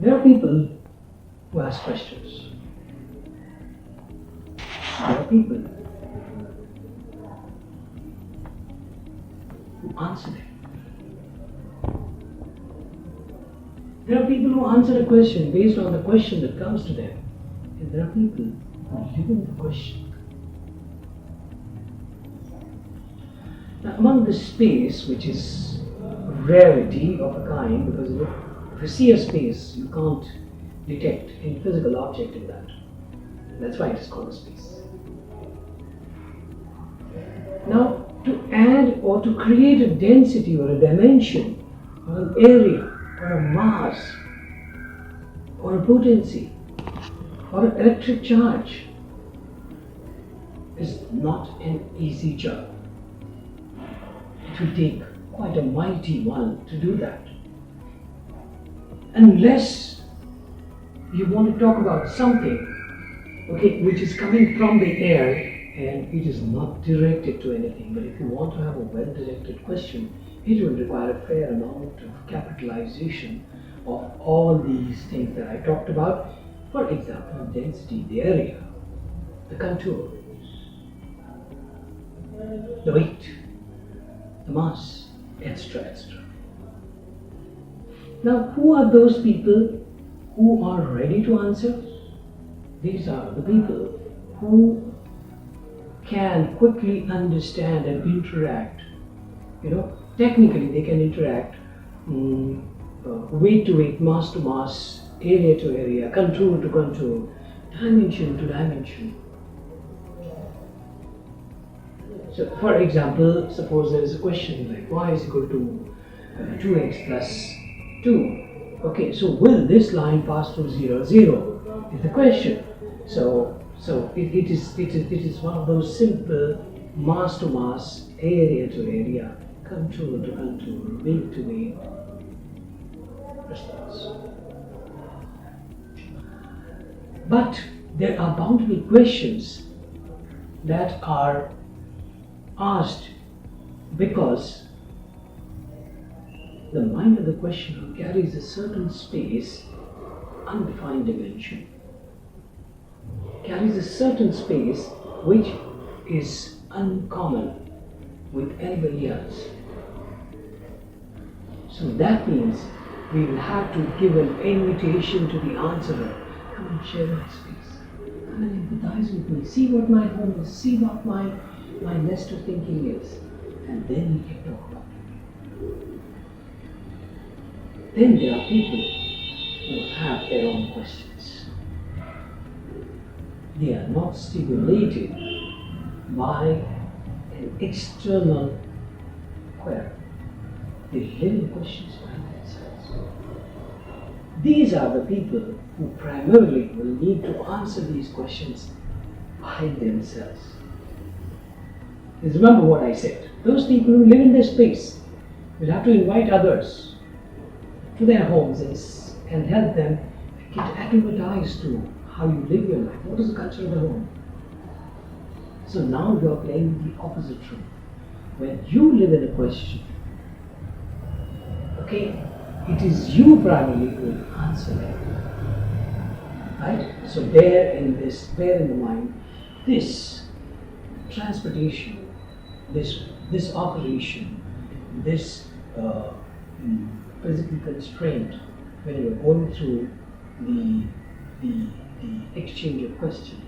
There are people who ask questions. There are people who answer them. There are people who answer a question based on the question that comes to them. And there are people who live in the question. Now, among this space, which is a rarity of a kind, because if you see a space, you can't detect any physical object in that. That's why it is called a space. Now, to add or to create a density or a dimension or an area or a mass or a potency or an electric charge is not an easy job. It will take quite a mighty one to do that. Unless you want to talk about something, which is coming from the air and it is not directed to anything, but if you want to have a well-directed question, it will require a fair amount of capitalization of all these things that I talked about. For example, density, the area, the contour, the weight, the mass, etc., etc. Now, who are those people who are ready to answer? These are the people who can quickly understand and interact. Technically they can interact weight to weight, mass to mass, area to area, contour to contour, dimension to dimension. So, for example, suppose there is a question like y is equal to 2x plus 2. Okay, so will this line pass through 0, 0 is the question. So it is one of those simple mass to mass, area to area, contour to contour, weight to weight response. But there are bound to be questions that are asked because the mind of the questioner carries a certain space, undefined dimension, carries a certain space which is uncommon with anybody else. So that means we will have to give an invitation to the answerer. Come and share my space. Come and empathize with me. See what my home is. See what my nest of thinking is. And then we can talk about it. Then there are people who have their own questions. They are not stimulated by an external query. They live in questions by themselves. These are the people who primarily will need to answer these questions by themselves. Because remember what I said. Those people who live in their space will have to invite others to their homes and help them get acclimatized to how you live your life. What is the culture of the home? So now you are playing the opposite role. When you live in a question, it is you primarily who will answer it. Right? So bear in the mind, this transportation, this operation, this physical constraint when you are going through the exchange of questions